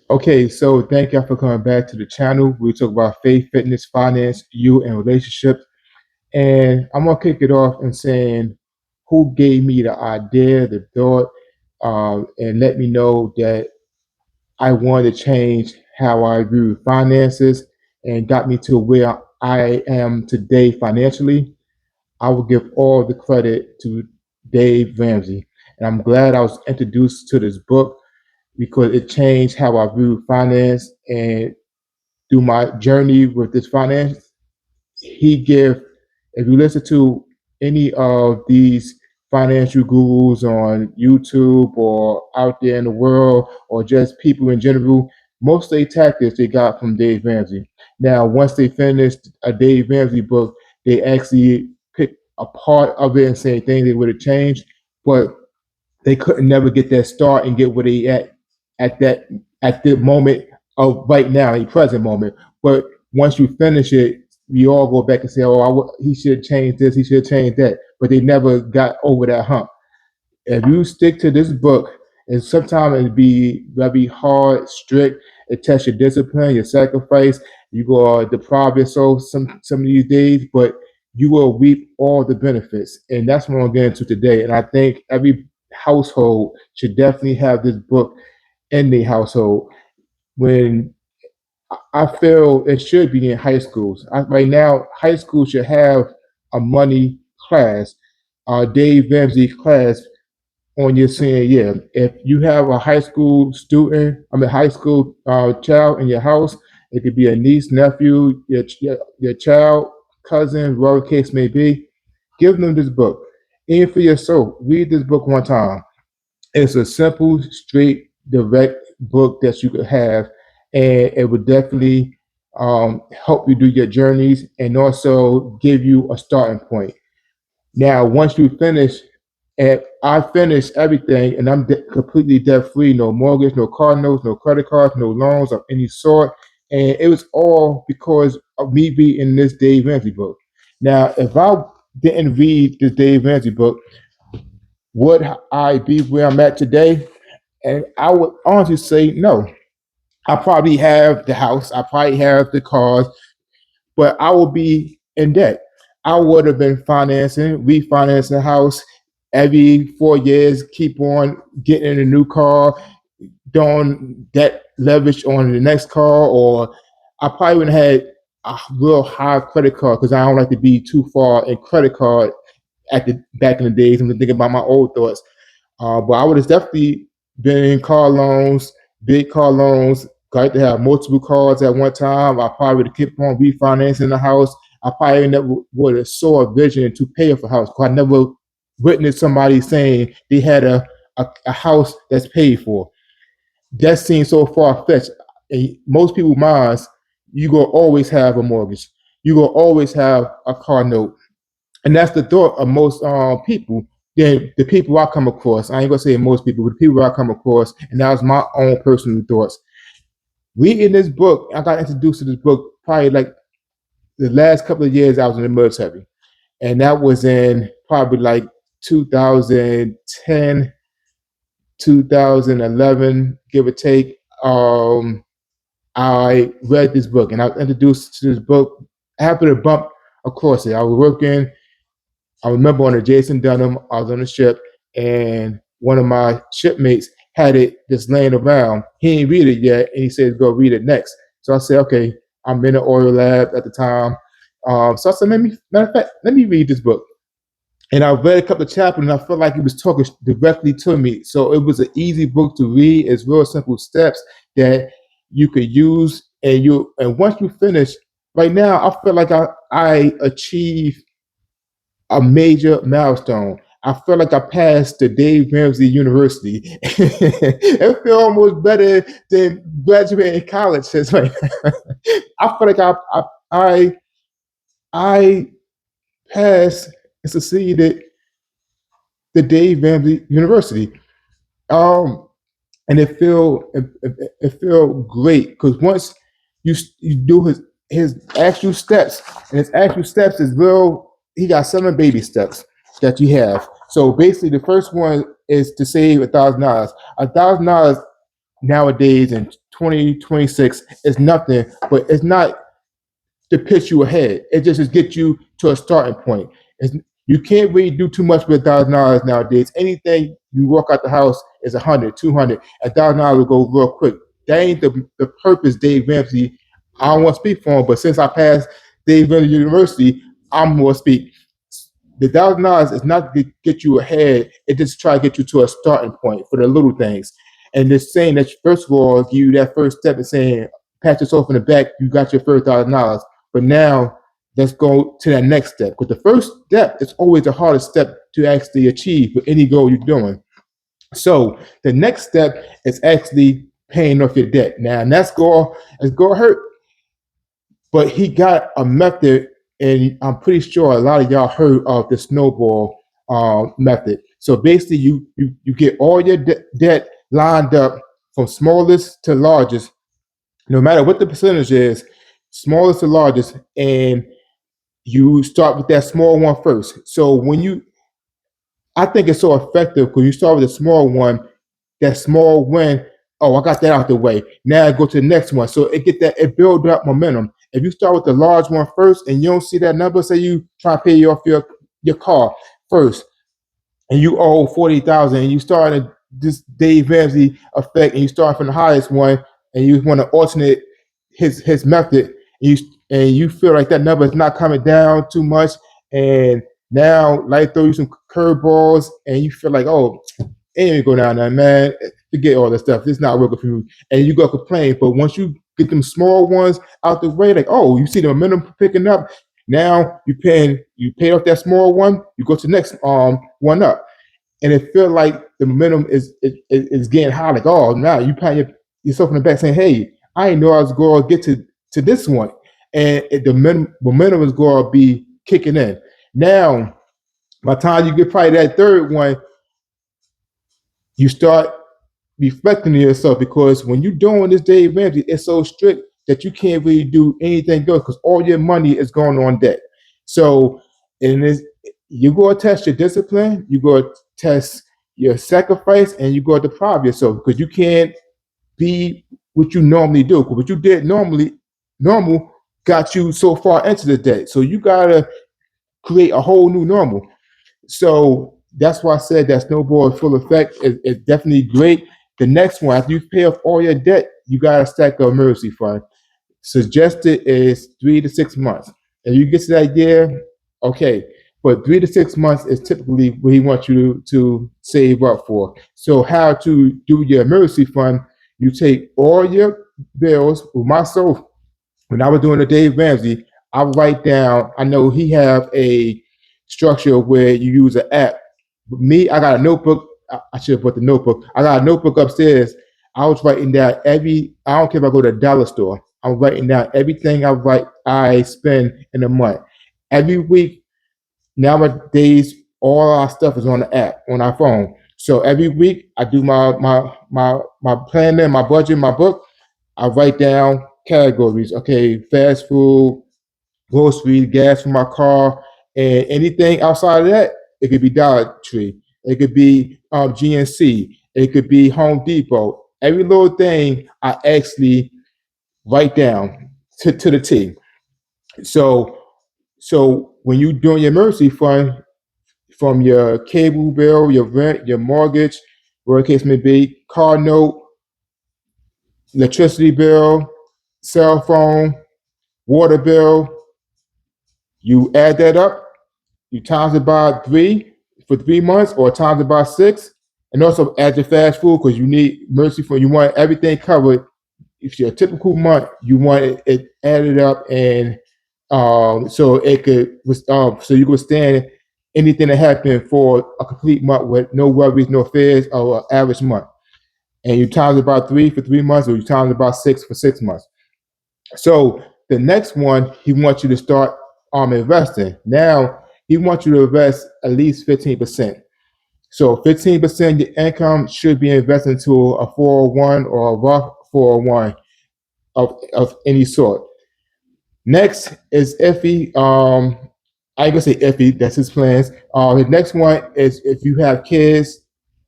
Okay, so thank y'all for coming back to the channel. We talk about faith, fitness, finance, you, and relationships. And I'm gonna kick it off and saying who gave me the idea, the thought, and let me know that I wanted to change how I view finances and got me to where I am today financially. I will give all the credit to Dave Ramsey. And I'm glad I was introduced to this book because it changed how I view finance. And through my journey with this finance, he give, if you listen to any of these financial gurus on YouTube or out there in the world or just people in general, most of the tactics they got from Dave Ramsey. Now, once they finished a Dave Ramsey book, they actually pick a part of it and say things they would have changed, but they couldn't never get that start and get where they at that at the moment of right now, the present moment. But once you finish it, we all go back and say, "Oh, he should change this, he should change that," but they never got over that hump. If you stick to this book, and sometimes it be very hard, strict, it tests your discipline, your sacrifice. You go deprive yourself some of these days, but you will reap all the benefits. And that's what I'm getting to today. And I think every household should definitely have this book in the household. When I feel it should be in high schools. Right now, high school should have a money class, Dave Ramsey class on your senior year. If you have a high school student, high school child in your house, it could be a niece, nephew, your child, cousin, whatever the case may be, give them this book. Even for yourself, read this book one time. It's a simple, straight, direct book that you could have, and it would definitely help you do your journeys and also give you a starting point. Now, once you finish, and I finished everything, and I'm completely debt free, no mortgage, no car notes, no credit cards, no loans of any sort. And it was all because of me reading this Dave Ramsey book. Now, if I didn't read this Dave Ramsey book, would I be where I'm at today? And I would honestly say no. I probably have the house, I probably have the cars, but I will be in debt. I would have been refinancing the house every 4 years, keep on getting in a new car, doing debt leverage on the next car, or I probably wouldn't have had a real high credit card because I don't like to be too far in credit card at the back in the days. I'm thinking about my old thoughts. But I would have definitely been in car loans, big car loans. Got to have multiple cars at one time. I probably would have kept on refinancing the house. I probably never would have saw a vision to pay off a house. Cause I never witnessed somebody saying they had a house that's paid for. That seems so far fetched. Most people's minds, you gonna always have a mortgage. You gonna always have a car note, and that's the thought of most people. Then the people I come across, I ain't gonna say most people, but the people I come across, and that was my own personal thoughts. Reading this book, I got introduced to this book probably like the last couple of years I was in the military, and that was in probably like 2010, 2011, give or take. I read this book, and I was introduced to this book. I happened to bump across it. I was working. I remember on a Jason Dunham, I was on a ship, and one of my shipmates had it just laying around. He didn't read it yet, and he said, "Go read it next." So I said, "Okay." I'm in the oil lab at the time, so I said, matter of fact, let me read this book." And I read a couple of chapters, and I felt like it was talking directly to me. So it was an easy book to read. It's real simple steps that you could use, and once you finish, right now, I feel like I achieved a major milestone. I feel like I passed the Dave Ramsey University. It feels almost better than graduating college since right now. I feel like I I passed and succeeded the Dave Ramsey University. Um, and it feel great because once you do his actual steps, and his actual steps is real. He got 7 baby steps that you have. So basically, the first one is to save $1,000. $1,000 nowadays in 2026 is nothing, but it's not to pitch you ahead. It just is get you to a starting point. It's, you can't really do too much with $1,000 nowadays. Anything you walk out the house is 100, 200. $1,000 will go real quick. That ain't the purpose, Dave Ramsey. I don't want to speak for him, but since I passed Dave Ramsey University, I'm going to speak. The $1,000 is not to get you ahead. It just try to get you to a starting point for the little things. And just saying that, first of all, give you that first step and saying, pat yourself in the back, you got your first $1,000. But now let's go to that next step. Because the first step is always the hardest step to actually achieve with any goal you're doing. So the next step is actually paying off your debt. Now, and it's going to hurt, but he got a method, and I'm pretty sure a lot of y'all heard of the snowball method. So basically, you get all your debt lined up from smallest to largest, no matter what the percentage is, smallest to largest, and you start with that small one first. So I think it's so effective because you start with a small one, that small win. Oh, I got that out the way. Now I go to the next one. So it builds up momentum. If you start with the large one first and you don't see that number, say you try to pay off your car first, and you owe 40,000, and you start in this Dave Ramsey effect, and you start from the highest one, and you want to alternate his method, and you feel like that number is not coming down too much, and now life throw you some curveballs, and you feel like, oh, it ain't go down there, man. Forget all that stuff. It's not working for you, and you go complain. But once you get them small ones out the way, like, oh, you see the momentum picking up. Now you pay off that small one. You go to the next one up, and it feel like the momentum is getting high. Like, oh, now you pat yourself in the back saying, hey, I didn't know I was going to get to this one, and the momentum is going to be kicking in. Now, by the time you get probably that third one, you start reflecting on yourself, because when you're doing this Dave Ramsey, it's so strict that you can't really do anything good because all your money is going on debt. So, and you go to test your discipline, you go to test your sacrifice, and you go to deprive yourself, because you can't be what you normally do. Because what you did normal got you so far into the debt. So you gotta create a whole new normal. So that's why I said that snowball full effect is definitely great. The next one, after you pay off all your debt, you got to stack an emergency fund. Suggested is 3 to 6 months. And you get to that idea, okay. But 3 to 6 months is typically what he wants you to save up for. So how to do your emergency fund, you take all your bills. With myself, when I was doing the Dave Ramsey, I would write down, I know he have a structure where you use an app. But me, I got a notebook. I should have put the notebook. I got a notebook upstairs. I was writing down I don't care if I go to a dollar store. I'm writing down everything I spend in a month. Every week, nowadays, all our stuff is on the app, on our phone. So every week I do my planning, my budget, my book. I write down categories. Okay, fast food, groceries, gas for my car, and anything outside of that, it could be Dollar Tree, it could be GNC, it could be Home Depot. Every little thing I actually write down to the T. So when you're doing your emergency fund, from your cable bill, your rent, your mortgage, whatever the case may be, car note, electricity bill, cell phone, water bill, you add that up, you times it by 3 for 3 months, or times it by 6, and also add your fast food, because you need emergency fund. You want everything covered. If you're a typical month, you want it added up, and so it could so you could withstand anything that happened for a complete month with no worries, no fears, or an average month. And you times it by 3 for 3 months, or you times it by 6 for 6 months. So the next one, he wants you to start investing. Now he wants you to invest at least 15%. So 15% of your income should be invested into a 401 or a Roth 401 of any sort. Next is iffy. I ain't gonna say iffy. That's his plans. The next one is if you have kids,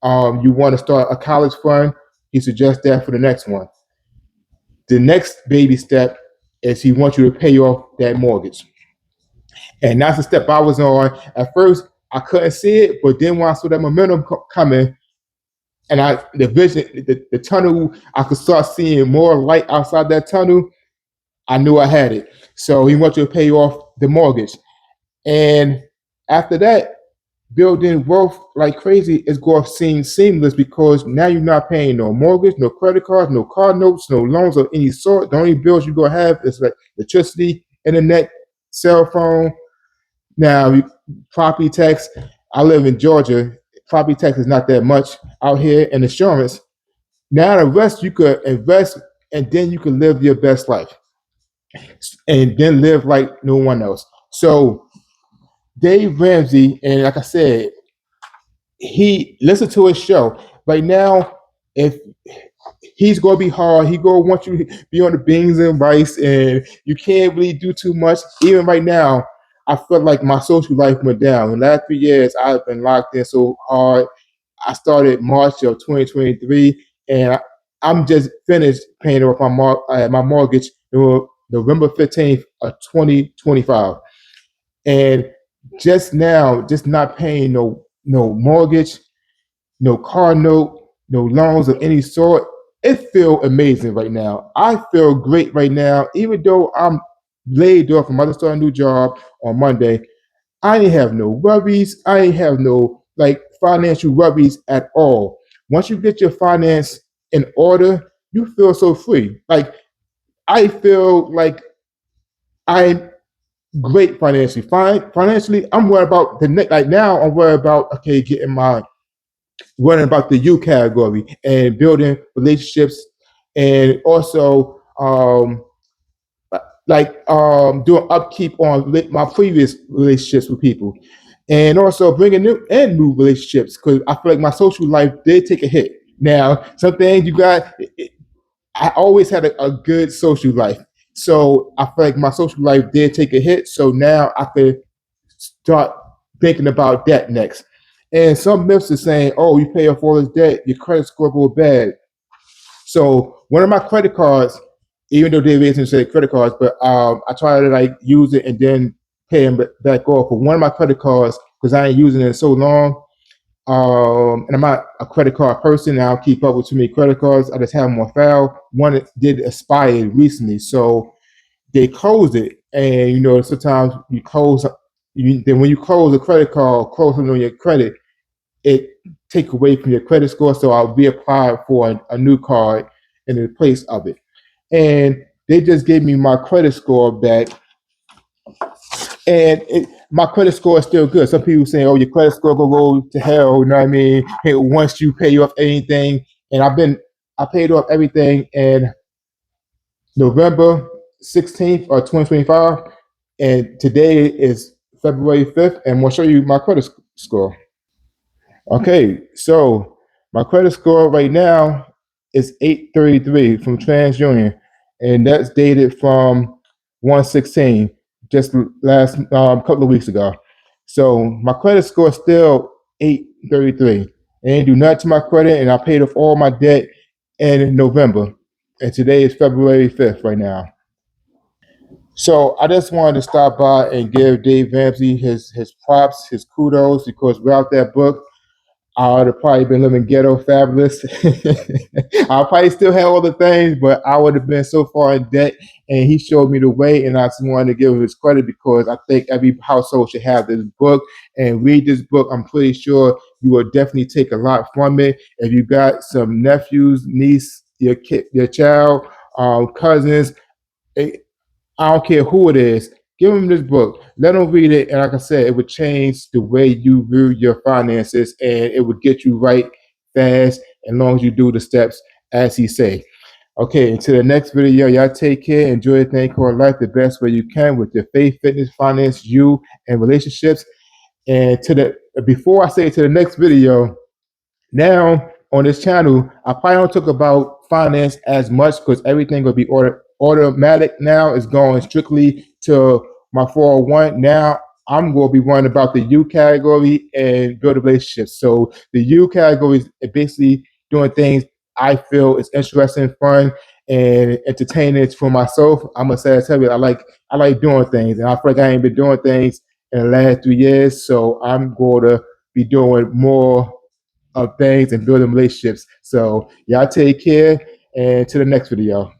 you want to start a college fund. he suggests that for the next one. The next baby step is he wants you to pay off that mortgage. And that's the step I was on. At first, I couldn't see it, but then when I saw that momentum coming, and the vision, the tunnel, I could start seeing more light outside that tunnel. I knew I had it. So he wants you to pay off the mortgage, and after that, building wealth like crazy is going to seem seamless because now you're not paying no mortgage, no credit cards, no car notes, no loans of any sort. The only bills you're going to have is like electricity, internet, cell phone. Now, property tax, I live in Georgia. Property tax is not that much out here, and insurance. Now, the rest you could invest and then you could live your best life and then live like no one else. So, Dave Ramsey, and like I said, he listen to his show right now. If he's gonna be hard, he gonna want you to be on the beans and rice, and you can't really do too much. Even right now, I feel like my social life went down. In the last 3 years, I've been locked in so hard. I started March of 2023, and I'm just finished paying off my mortgage November 15th of 2025, and just now, just not paying no mortgage, no car note, no loans of any sort. It feels amazing right now. I feel great right now, even though I'm laid off. I'm about to start a new job on Monday. I ain't have no worries. I ain't have no like financial worries at all. Once you get your finance in order, you feel so free. Like I feel like I'm great financially. Financially, I'm worried about the next. Like now, I'm worried about okay, getting my worrying about the U category and building relationships, and also doing upkeep on my previous relationships with people, and also bringing new relationships because I feel like my social life did take a hit. Now, some things you got, I always had a good social life, so I feel like my social life did take a hit. So now I could start thinking about that next. And some myths are saying, "Oh, you pay off all this debt, your credit score go bad." So one of my credit cards, even though they didn't say credit cards, but I try to like use it and then pay them back off. But one of my credit cards, because I ain't using it so long, and I'm not a credit card person. I don't keep up with too many credit cards. I just have them on file. One that did expire recently, so they closed it. And sometimes you close. Then when you close a credit card, closing on your credit, it take away from your credit score. So I'll reapply for a new card in the place of it. And they just gave me my credit score back, and my credit score is still good. Some people saying, "Oh, your credit score will go to hell." You know what I mean? Hey, once you pay off anything, and I paid off everything in November 16th or 2025, and today is February 5th, and I'm gonna show you my credit score. Okay, so my credit score right now is 833 from TransUnion, and that's dated from 116, just last couple of weeks ago. So my credit score is still 833. I ain't do nothing to my credit, and I paid off all my debt in November, and today is February 5th right now. So I just wanted to stop by and give Dave Ramsey his props, his kudos, because without that book, I would have probably been living ghetto fabulous. I probably still have all the things, but I would have been so far in debt. And he showed me the way, and I just wanted to give him his credit because I think every household should have this book and read this book. I'm pretty sure you will definitely take a lot from it. If you got some nephews, niece, your kid, your child, cousins, eh, I don't care who it is. Give them this book. Let them read it. And like I said, it would change the way you view your finances and it would get you right fast as long as you do the steps as he say. Okay, until the next video, y'all take care. Enjoy a thing called life the best way you can with your faith, fitness, finance, you, and relationships. And before I say to the next video, now on this channel, I probably don't talk about finance as much because everything will be automatic now. It's going strictly to my 401. Now I'm going to be worrying about the U category and build relationships. So the U category is basically doing things I feel is interesting, fun, and entertaining for myself. I'm gonna say I tell you, I like doing things, and I feel like I ain't been doing things in the last 3 years, so I'm going to be doing more of things and building relationships. So y'all take care, and to the next video.